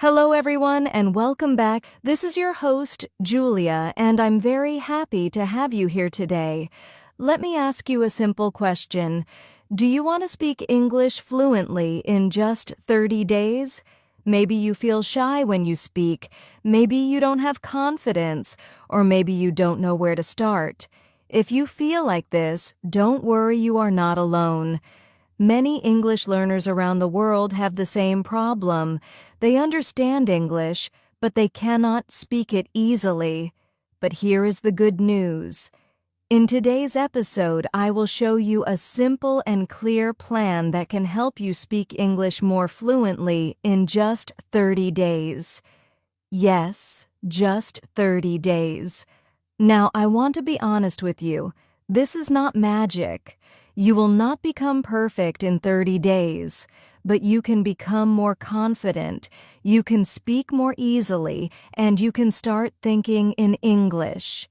Hello, everyone, and welcome back. This is your host, Julia, and I'm very happy to have you here today. Let me ask you a simple question. Do you want to speak English fluently in just 30 days? Maybe you feel shy when you speak, maybe you don't have confidence, or maybe you don't know where to start. If you feel like this, don't worry, you are not alone. Many English learners around the world have the same problem. They understand English, but they cannot speak it easily. But here is the good news. In today's episode, I will show you a simple and clear plan that can help you speak English more fluently in just 30 days. Yes, just 30 days. Now, I want to be honest with you. This is not magic. You will not become perfect in 30 days, but you can become more confident, you can speak more easily, and you can start thinking in English.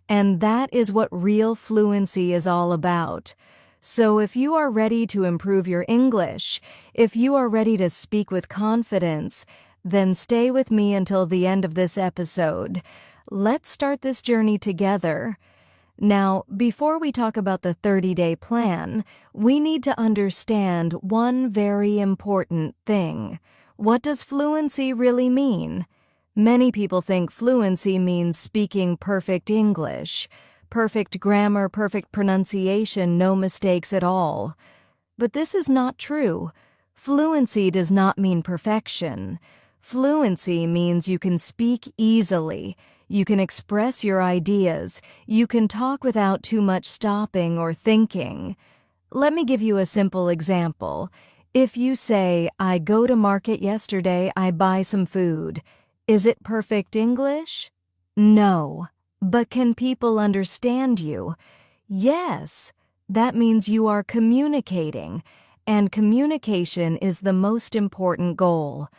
And that is what real fluency is all about. So if you are ready to improve your English, if you are ready to speak with confidence, then stay with me until the end of this episode. Let's start this journey together. Now, before we talk about the 30-day plan, we need to understand one very important thing. What does fluency really mean? Many people think fluency means speaking perfect English, perfect grammar, perfect pronunciation, no mistakes at all. But this is not true. Fluency does not mean perfection. Fluency means you can speak easily, you can express your ideas, you can talk without too much stopping or thinking. Let me give you a simple example. If you say, I go to market yesterday, I buy some food. Is it perfect English? No. But can people understand you? Yes. That means you are communicating, and communication is the most important goal.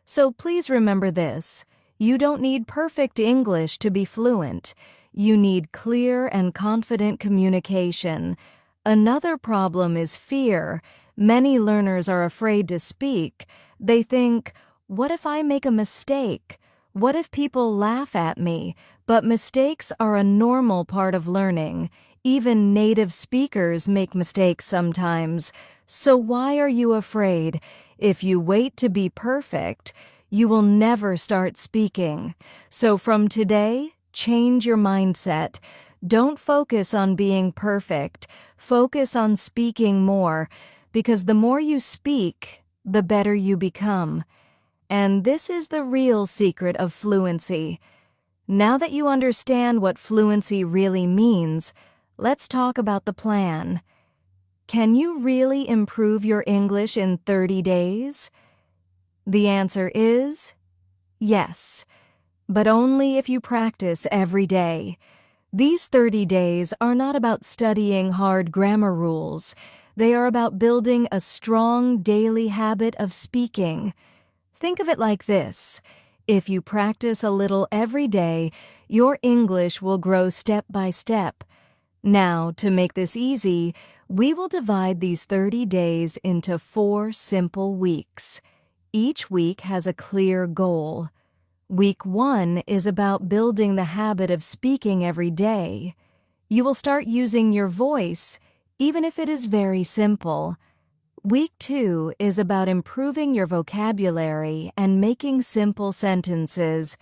So please remember this. You don't need perfect English to be fluent. You need clear and confident communication. Another problem is fear. Many learners are afraid to speak. They think, what if I make a mistake? What if people laugh at me? But mistakes are a normal part of learning. Even native speakers make mistakes sometimes. So why are you afraid? If you wait to be perfect, you will never start speaking. So from today, change your mindset. Don't focus on being perfect. Focus on speaking more, because the more you speak, the better you become. And this is the real secret of fluency. Now that you understand what fluency really means, let's talk about the plan. Can you really improve your English in 30 days? The answer is yes, but only if you practice every day. These 30 days are not about studying hard grammar rules. They are about building a strong daily habit of speaking. Think of it like this. If you practice a little every day, your English will grow step by step. Now, to make this easy, we will divide these 30 days into 4 simple weeks. Each week has a clear goal. Week 1 is about building the habit of speaking every day. You will start using your voice, even if it is very simple. Week 2 is about improving your vocabulary and making simple sentences.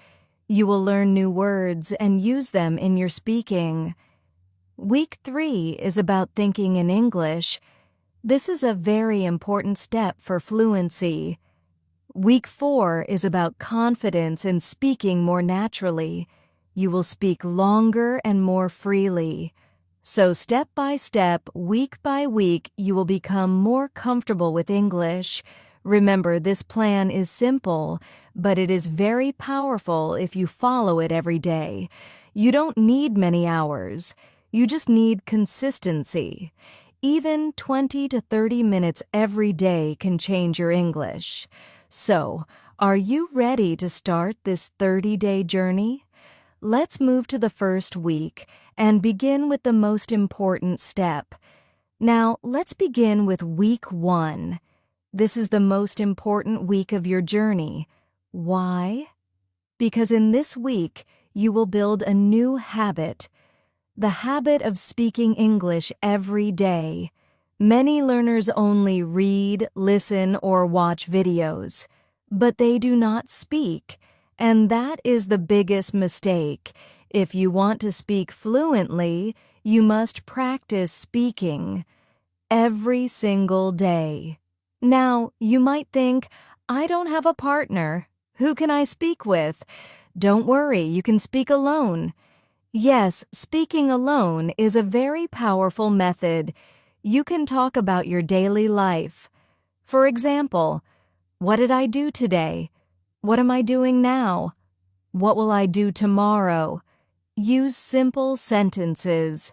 You will learn new words and use them in your speaking. Week 3 is about thinking in English. This is a very important step for fluency. Week 4 is about confidence in speaking more naturally. You will speak longer and more freely. So step by step, week by week, you will become more comfortable with English. Remember, this plan is simple, but it is very powerful if you follow it every day. You don't need many hours. You just need consistency. Even 20 to 30 minutes every day can change your English. So, are you ready to start this 30-day journey? Let's move to the first week and begin with the most important step. Now, let's begin with week 1. This is the most important week of your journey. Why? Because in this week, you will build a new habit, the habit of speaking English every day. Many learners only read, listen, or watch videos, but they do not speak, and that is the biggest mistake. If you want to speak fluently, you must practice speaking every single day. Now, you might think, I don't have a partner. Who can I speak with? Don't worry, you can speak alone. Yes, speaking alone is a very powerful method. You can talk about your daily life. For example, what did I do today? What am I doing now? What will I do tomorrow? Use simple sentences.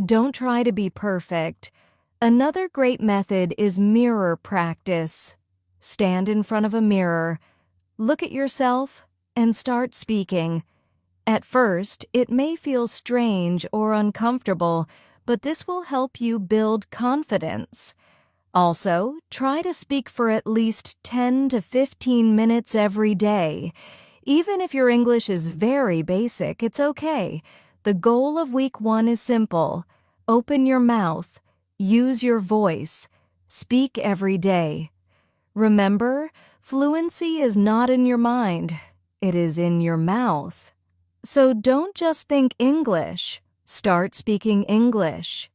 Don't try to be perfect. Another great method is mirror practice. Stand in front of a mirror, look at yourself, and start speaking. At first, it may feel strange or uncomfortable, but this will help you build confidence. Also, try to speak for at least 10 to 15 minutes every day. Even if your English is very basic, it's okay. The goal of week 1 is simple. Open your mouth. Use your voice. Speak every day. Remember, fluency is not in your mind. It is in your mouth. So don't just think English. Start speaking English.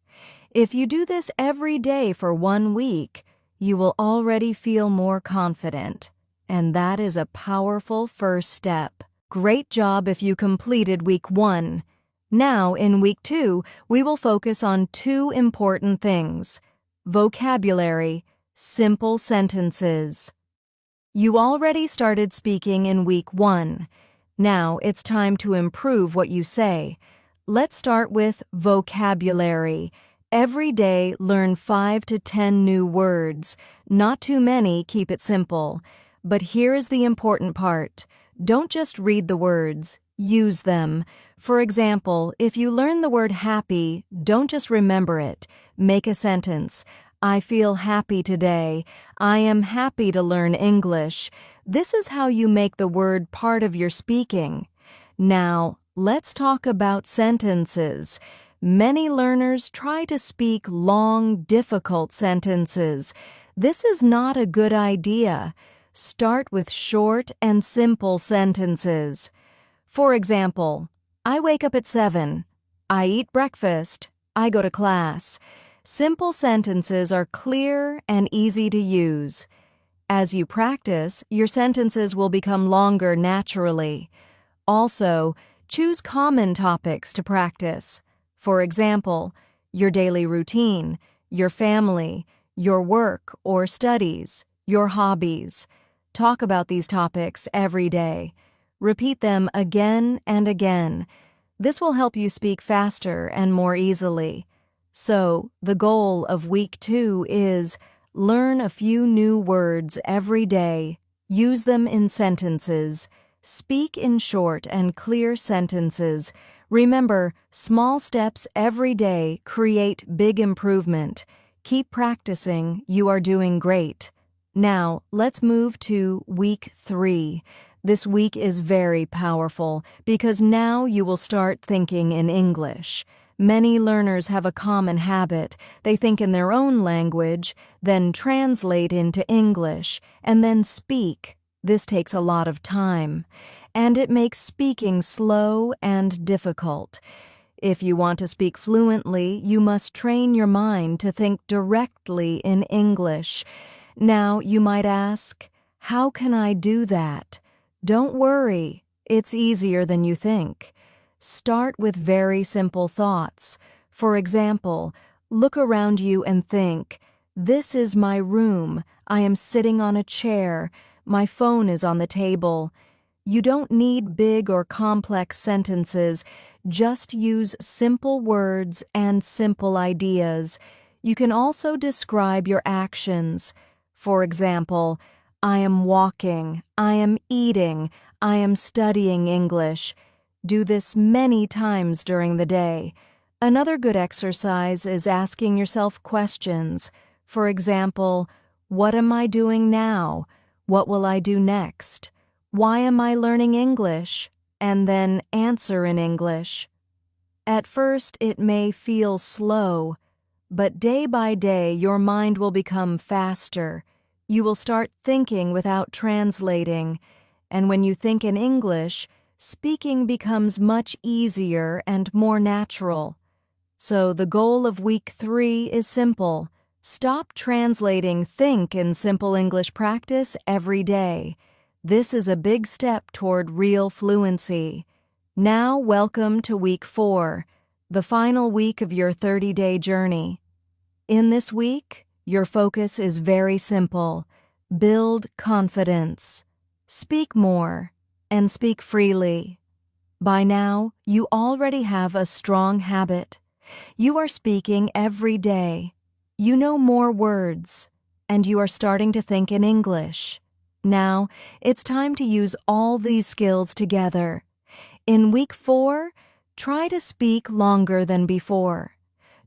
If you do this every day for 1 week, you will already feel more confident. And that is a powerful first step. Great job if you completed week 1. Now, in week 2, we will focus on 2 important things: vocabulary, simple sentences. You already started speaking in week 1. Now, it's time to improve what you say. Let's start with vocabulary. Every day, learn 5 to 10 new words. Not too many, keep it simple. But here is the important part. Don't just read the words, use them. For example, if you learn the word happy, don't just remember it. Make a sentence. I feel happy today. I am happy to learn English. This is how you make the word part of your speaking. Now, let's talk about sentences. Many learners try to speak long, difficult sentences. This is not a good idea. Start with short and simple sentences. For example, I wake up at 7. I eat breakfast. I go to class. Simple sentences are clear and easy to use. As you practice, your sentences will become longer naturally. Also, choose common topics to practice. For example, your daily routine, your family, your work or studies, your hobbies. Talk about these topics every day. Repeat them again and again. This will help you speak faster and more easily. So, the goal of week 2 is learn a few new words every day, use them in sentences, speak in short and clear sentences. Remember, small steps every day create big improvement. Keep practicing, you are doing great. Now, let's move to week 3. This week is very powerful because now you will start thinking in English. Many learners have a common habit. They think in their own language, then translate into English, and then speak. This takes a lot of time, and it makes speaking slow and difficult. If you want to speak fluently, you must train your mind to think directly in English. Now, you might ask, how can I do that? Don't worry, it's easier than you think. Start with very simple thoughts. For example, look around you and think, this is my room. I am sitting on a chair. My phone is on the table. You don't need big or complex sentences. Just use simple words and simple ideas. You can also describe your actions. For example, I am walking, I am eating, I am studying English. Do this many times during the day. Another good exercise is asking yourself questions. For example, what am I doing now? What will I do next? Why am I learning English? And then answer in English. At first, it may feel slow, but day by day, your mind will become faster. You will start thinking without translating, and when you think in English, speaking becomes much easier and more natural. So the goal of week 3 is simple. Stop translating think in simple English practice every day. This is a big step toward real fluency. Now, welcome to week 4, the final week of your 30-day journey. In this week, your focus is very simple. Build confidence. Speak more and speak freely. By now, you already have a strong habit. You are speaking every day. You know more words, and you are starting to think in English. Now, it's time to use all these skills together. In week 4, try to speak longer than before.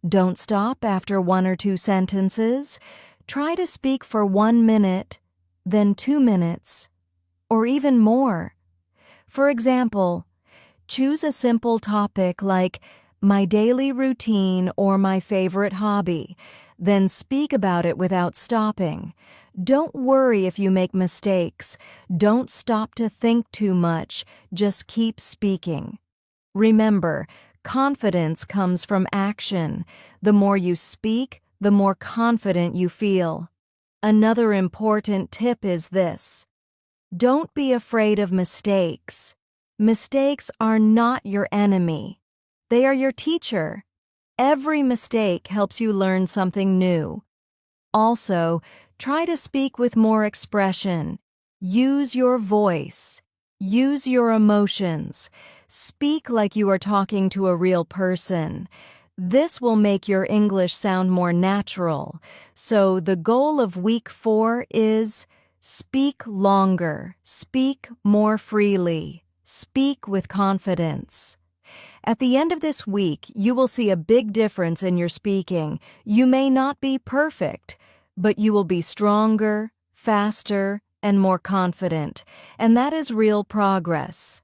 Don't stop after 1 or 2 sentences. Try to speak for 1 minute, then 2 minutes, or even more. For example, choose a simple topic like my daily routine or my favorite hobby, then speak about it without stopping. Don't worry if you make mistakes. Don't stop to think too much. Just keep speaking. Remember, confidence comes from action. The more you speak, the more confident you feel. Another important tip is this: don't be afraid of mistakes. Mistakes are not your enemy. They are your teacher. Every mistake helps you learn something new. Also, try to speak with more expression. Use your voice. Use your emotions. Speak like you are talking to a real person. This will make your English sound more natural. So the goal of week 4 is speak longer, speak more freely, speak with confidence. At the end of this week, you will see a big difference in your speaking. You may not be perfect, but you will be stronger, faster, and more confident, and that is real progress.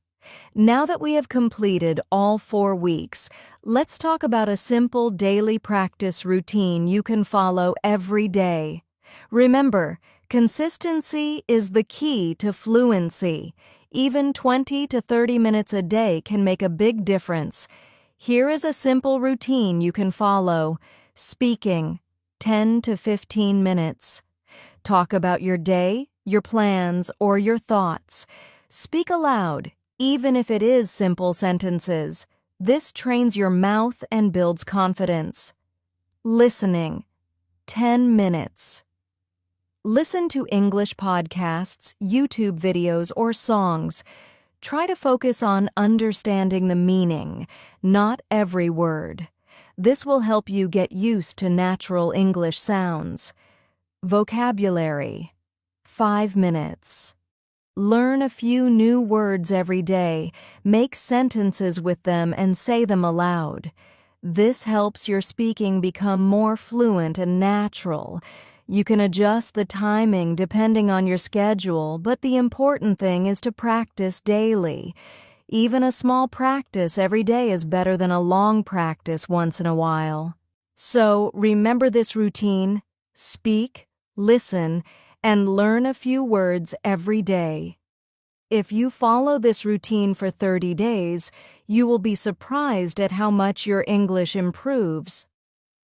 Now that we have completed all 4 weeks, let's talk about a simple daily practice routine you can follow every day. Remember, consistency is the key to fluency. Even 20 to 30 minutes a day can make a big difference. Here is a simple routine you can follow. Speaking, 10 to 15 minutes. Talk about your day, your plans, or your thoughts. Speak aloud, even if it is simple sentences. This trains your mouth and builds confidence. Listening, 10 minutes. Listen to English podcasts, YouTube videos, or songs. Try to focus on understanding the meaning, not every word. This will help you get used to natural English sounds. Vocabulary, 5 minutes. Learn a few new words every day. Make sentences with them and say them aloud. This helps your speaking become more fluent and natural. You can adjust the timing depending on your schedule, but the important thing is to practice daily. Even a small practice every day is better than a long practice once in a while. So remember this routine: speak, listen, and learn a few words every day. If you follow this routine for 30 days, you will be surprised at how much your English improves.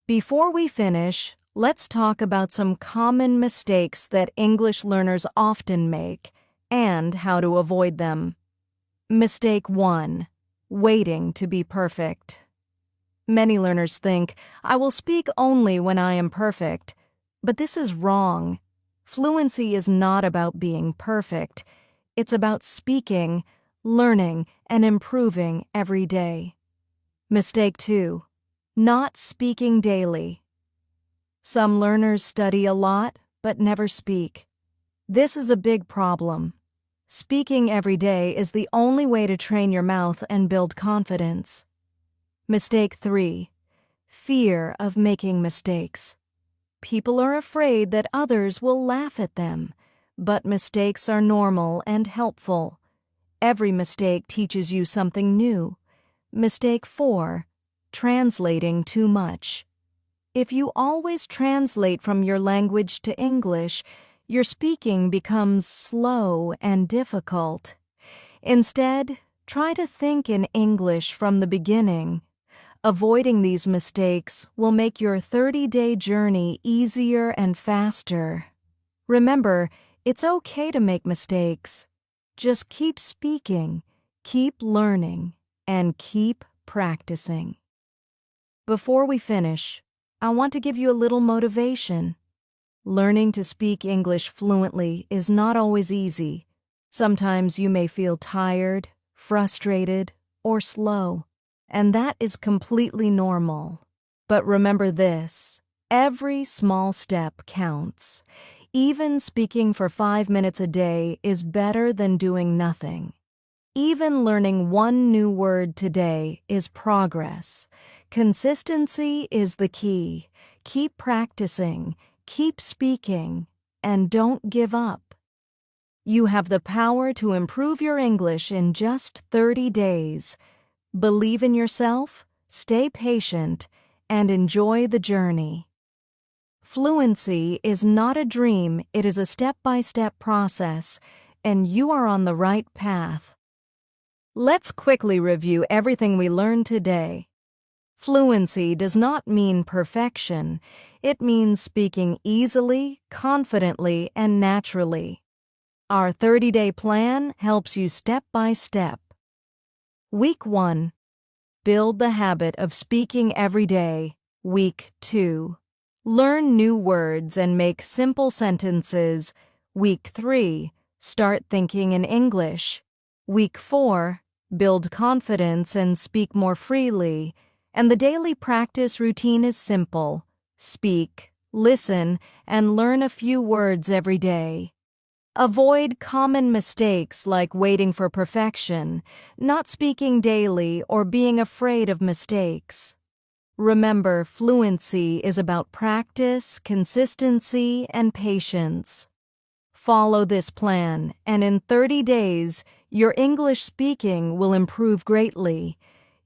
Before we finish, let's talk about some common mistakes that English learners often make and how to avoid them. Mistake 1: waiting to be perfect. Many learners think, I will speak only when I am perfect. But this is wrong. Fluency is not about being perfect. It's about speaking, learning, and improving every day. Mistake 2: not speaking daily. Some learners study a lot, but never speak. This is a big problem. Speaking every day is the only way to train your mouth and build confidence. Mistake 3: fear of making mistakes. People are afraid that others will laugh at them, but mistakes are normal and helpful. Every mistake teaches you something new. Mistake 4. Translating too much. If you always translate from your language to English, your speaking becomes slow and difficult. Instead, try to think in English from the beginning. Avoiding these mistakes will make your 30-day journey easier and faster. Remember, it's okay to make mistakes. Just keep speaking, keep learning, and keep practicing. Before we finish, I want to give you a little motivation. Learning to speak English fluently is not always easy. Sometimes you may feel tired, frustrated, or slow, and that is completely normal. But remember this: every small step counts. Even speaking for 5 minutes a day is better than doing nothing. Even learning one new word today is progress. Consistency is the key. Keep practicing, keep speaking, and don't give up. You have the power to improve your English in just 30 days. Believe in yourself, stay patient, and enjoy the journey. Fluency is not a dream, it is a step-by-step process, and you are on the right path. Let's quickly review everything we learned today. Fluency does not mean perfection. It means speaking easily, confidently, and naturally. Our 30-day plan helps you step by step. Week 1. Build the habit of speaking every day. Week 2. Learn new words and make simple sentences. Week 3. Start thinking in English. Week 4. Build confidence and speak more freely. And the daily practice routine is simple. Speak, listen, and learn a few words every day. Avoid common mistakes like waiting for perfection, not speaking daily, or being afraid of mistakes. Remember, fluency is about practice, consistency, and patience. Follow this plan, and in 30 days, your English speaking will improve greatly.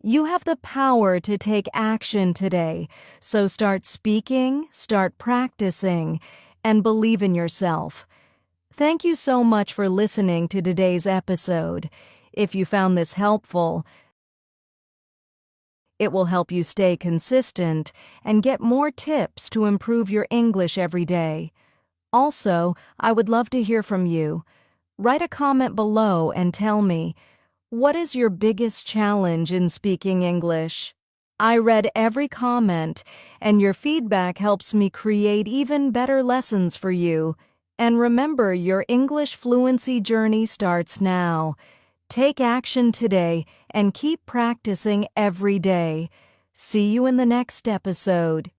You have the power to take action today, so start speaking, start practicing, and believe in yourself. Thank you so much for listening to today's episode. If you found this helpful, it will help you stay consistent and get more tips to improve your English every day. Also, I would love to hear from you. Write a comment below and tell me, what is your biggest challenge in speaking English? I read every comment, and your feedback helps me create even better lessons for you. And remember, your English fluency journey starts now. Take action today and keep practicing every day. See you in the next episode.